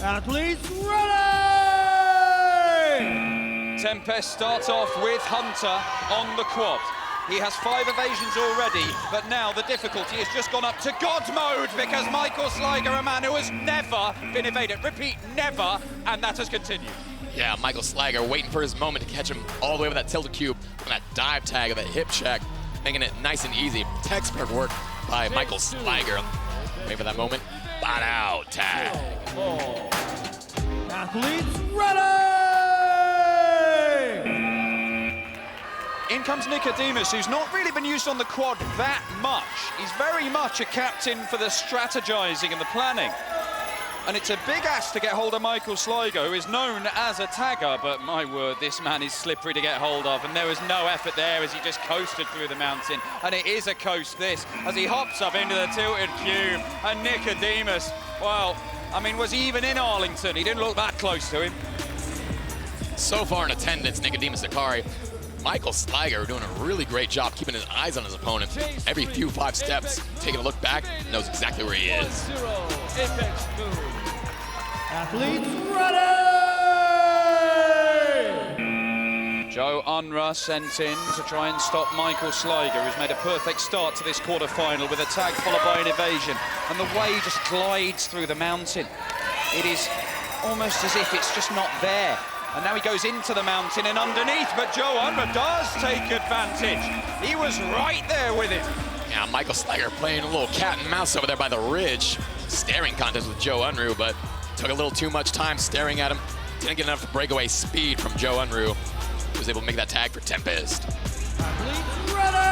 Athletes ready! Tempest starts off with Hunter on the quad. He has 5 evasions already, but now the difficulty has just gone up to God mode because Michael Sliger, a man who has never been evaded, repeat, never, and that has continued. Yeah, Michael Sliger waiting for his moment to catch him all the way with that tilted cube, and that dive tag of that hip check, making it nice and easy. Textbook work by Michael Sliger. Wait for that moment. Bot out tag. Athletes ready! In comes Nicodemus, who's not really been used on the quad that much. He's very much a captain for the strategizing and the planning. And it's a big ask to get hold of Michael Sligo, who is known as a tagger, but my word, this man is slippery to get hold of, and there was no effort there as he just coasted through the mountain. And it is a coast, this, as he hops up into the tilted cube. And Nicodemus, well, I mean, was he even in Arlington? He didn't look that close to him. So far in attendance, Nicodemus Zakari. Michael Sliger doing a really great job keeping his eyes on his opponent. Every few 5 steps, taking a look back, knows exactly where he is. Athletes ready! Joe Unruh sent in to try and stop Michael Sliger, who's made a perfect start to this quarterfinal with a tag followed by an evasion. And the way he just glides through the mountain. It is almost as if it's just not there. And now he goes into the mountain and underneath, but Joe Unruh does take advantage. He was right there with him. Yeah, Michael Sliger playing a little cat and mouse over there by the ridge. Staring contest with Joe Unruh, but took a little too much time staring at him. Didn't get enough breakaway speed from Joe Unruh. He was able to make that tag for Tempest. Athletes ready!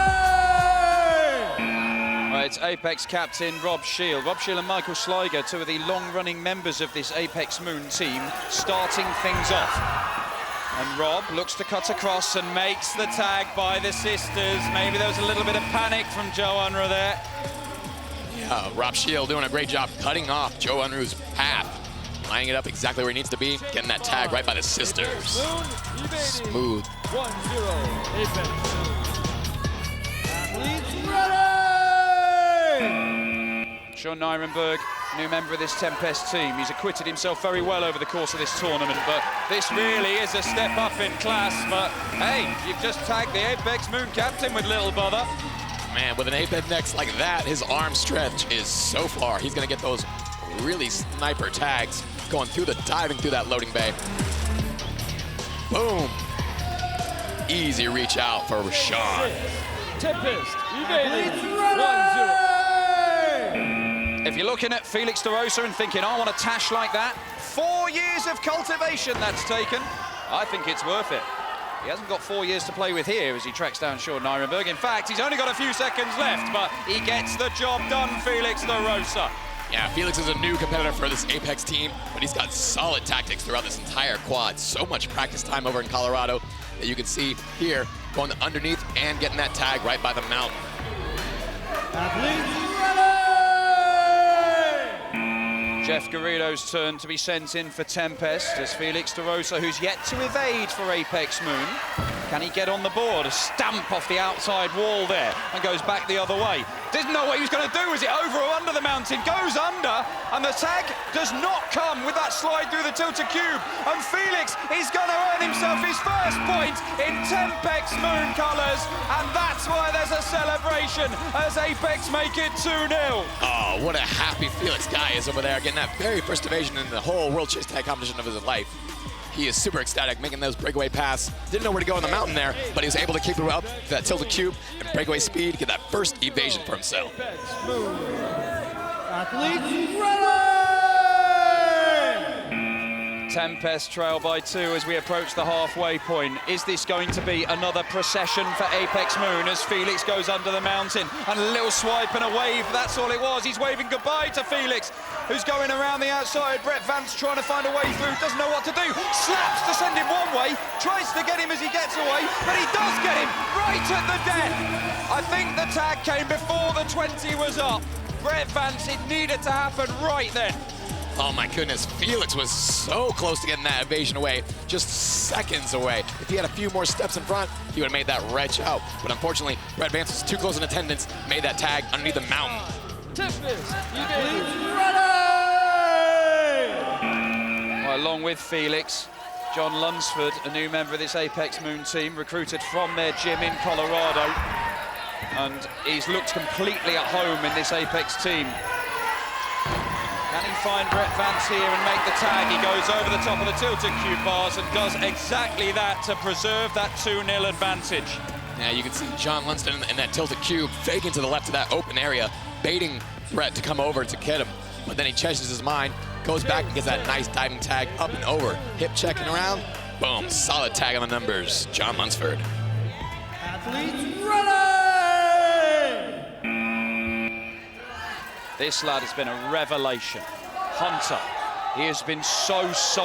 Right, it's Apex captain Rob Shield. Rob Shield and Michael Sliger, 2 of the long-running members of this Apex Moon team, starting things off. And Rob looks to cut across and makes the tag by the sisters. Maybe there was a little bit of panic from Joe Unruh there. Yeah, Rob Shield doing a great job cutting off Joe Unruh's path. Lining it up exactly where he needs to be, getting that tag right by the sisters. Smooth. 1-0, Apex. Athletes ready! Sean Nirenberg, new member of this Tempest team. He's acquitted himself very well over the course of this tournament, but this really is a step up in class. But hey, you've just tagged the Apex Moon captain with little bother. Man, with an Apex next like that, his arm stretch is so far. He's gonna get those really sniper tags going through diving through that loading bay. Boom. Easy reach out for Rashawn. Tempest, evaded. 1-0. If you're looking at Felix DeRosa and thinking, I want a tash like that, 4 years of cultivation that's taken, I think it's worth it. He hasn't got 4 years to play with here as he tracks down Sean Nirenberg. In fact, he's only got a few seconds left, but he gets the job done, Felix DeRosa. Yeah, Felix is a new competitor for this Apex team, but he's got solid tactics throughout this entire quad. So much practice time over in Colorado that you can see here, going underneath and getting that tag right by the mountain. Athletes ready! Jeff Garrido's turn to be sent in for Tempest as Felix DeRosa, who's yet to evade for Apex Moon. Can he get on the board? A stamp off the outside wall there and goes back the other way. Didn't know what he was going to do. Was it over or under the mountain? Goes under, and the tag does not come with that slide through the tilted cube. And Felix is going to earn himself his first point in Tempest Moon colours, and that's why there's a celebration as Apex make it 2-0. Oh, what a happy Felix guy is over there, getting that very first evasion in the whole World Chase Tag competition of his life. He is super ecstatic, making those breakaway pass. Didn't know where to go on the mountain there, but he was able to keep it up that tilted cube and breakaway speed, get that first evasion for himself. Athletes ready! Tempest trail by 2 as we approach the halfway point. Is this going to be another procession for Apex Moon as Felix goes under the mountain? And a little swipe and a wave, that's all it was. He's waving goodbye to Felix, who's going around the outside. Brett Vance trying to find a way through, doesn't know what to do. Slaps to send him one way, tries to get him as he gets away, but he does get him right at the death. I think the tag came before the 20 was up. Brett Vance, it needed to happen right then. Oh my goodness, Felix was so close to getting that evasion away, just seconds away. If he had a few more steps in front, he would have made that wrench out. But unfortunately, Brett Vance was too close in attendance, made that tag underneath the mountain. Tempest, ready! along with Felix, John Lunsford, a new member of this Apex Moon team, recruited from their gym in Colorado. And he's looked completely at home in this Apex team. Can he find Brett Vance here and make the tag? He goes over the top of the tilted cube bars and does exactly that to preserve that 2-0 advantage. Yeah, you can see John Lunsford in that tilted cube, faking to the left of that open area, baiting Brett to come over to get him. But then he changes his mind, goes back and gets that nice diving tag up and over. Hip checking around, boom, solid tag on the numbers, John Lunsford. Athletes running! This lad has been a revelation. Hunter, he has been so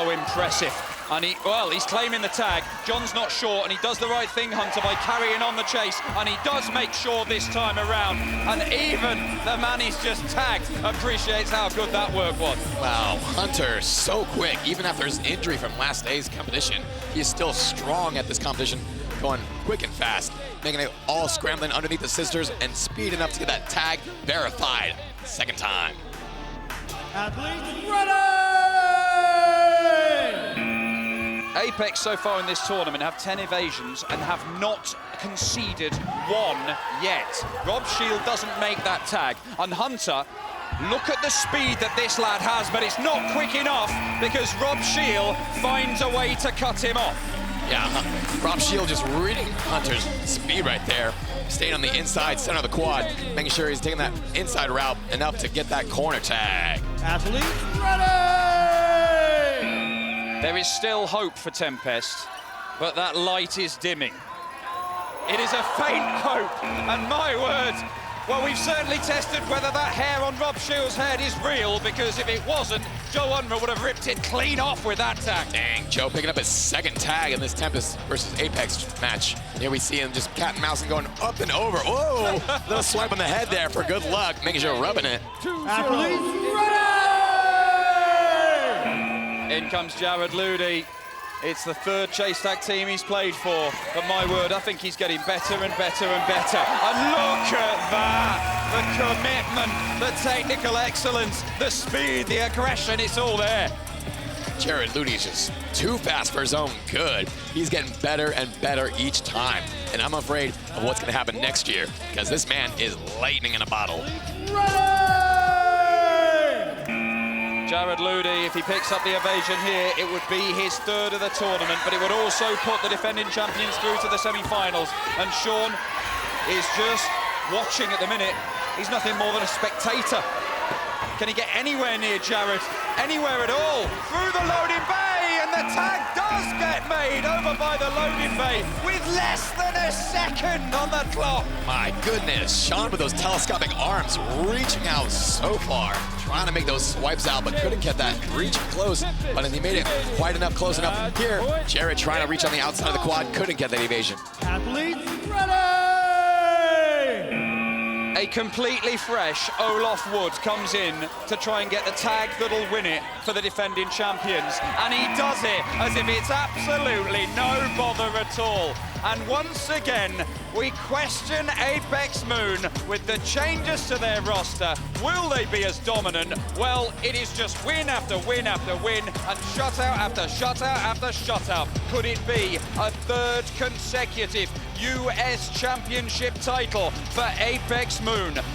impressive. And he's claiming the tag. John's not sure, and he does the right thing, Hunter, by carrying on the chase, and he does make sure this time around. And even the man he's just tagged appreciates how good that work was. Wow, Hunter, so quick. Even after his injury from last day's competition, he is still strong at this competition, going quick and fast, making it all scrambling underneath the scissors and speed enough to get that tag verified. Second time. Athletes running! Apex so far in this tournament have 10 evasions and have not conceded one yet. Rob Shield doesn't make that tag, and Hunter, look at the speed that this lad has, but it's not quick enough because Rob Shield finds a way to cut him off. Yeah, Rob Shield just reading Hunter's speed right there, staying on the inside center of the quad, making sure he's taking that inside route enough to get that corner tag. Athletes running! There is still hope for Tempest, but that light is dimming. It is a faint hope, and my word, well, we've certainly tested whether that hair on Rob Shield's head is real, because if it wasn't, Joe Unruh would have ripped it clean off with that tag. Dang, Joe picking up his second tag in this Tempest versus Apex match. Here we see him just cat and mouse and going up and over. Whoa, little swipe on the head there for good luck, making sure rubbing it. Athletes running! In comes Jared Ludy. It's the third chase tag team he's played for, but my word, I think he's getting better and better and better. And look at that! The commitment, the technical excellence, the speed, the aggression, it's all there. Jared Ludy's just too fast for his own good. He's getting better and better each time. And I'm afraid of what's gonna happen next year, because this man is lightning in a bottle. Jared Ludy, if he picks up the evasion here, it would be his third of the tournament, but it would also put the defending champions through to the semi-finals. And Sean is just watching at the minute. He's nothing more than a spectator. Can he get anywhere near Jared? Anywhere at all? Through the loading bay, and the tag does get made over by the loading bay with less than a second on the clock. My goodness, Sean with those telescopic arms reaching out so far, trying to make those swipes out, but couldn't get that reaching close, but he made it quite enough close enough. Here, Jared trying to reach on the outside of the quad, couldn't get that evasion. Athletes running! A completely fresh Olaf Wood comes in to try and get the tag that'll win it for the defending champions. And he does it as if it's absolutely no bother at all. And once again, we question Apex Moon with the changes to their roster. Will they be as dominant? Well, it is just win after win after win and shutout after shutout after shutout. Could it be a third consecutive US Championship title for Apex Moon?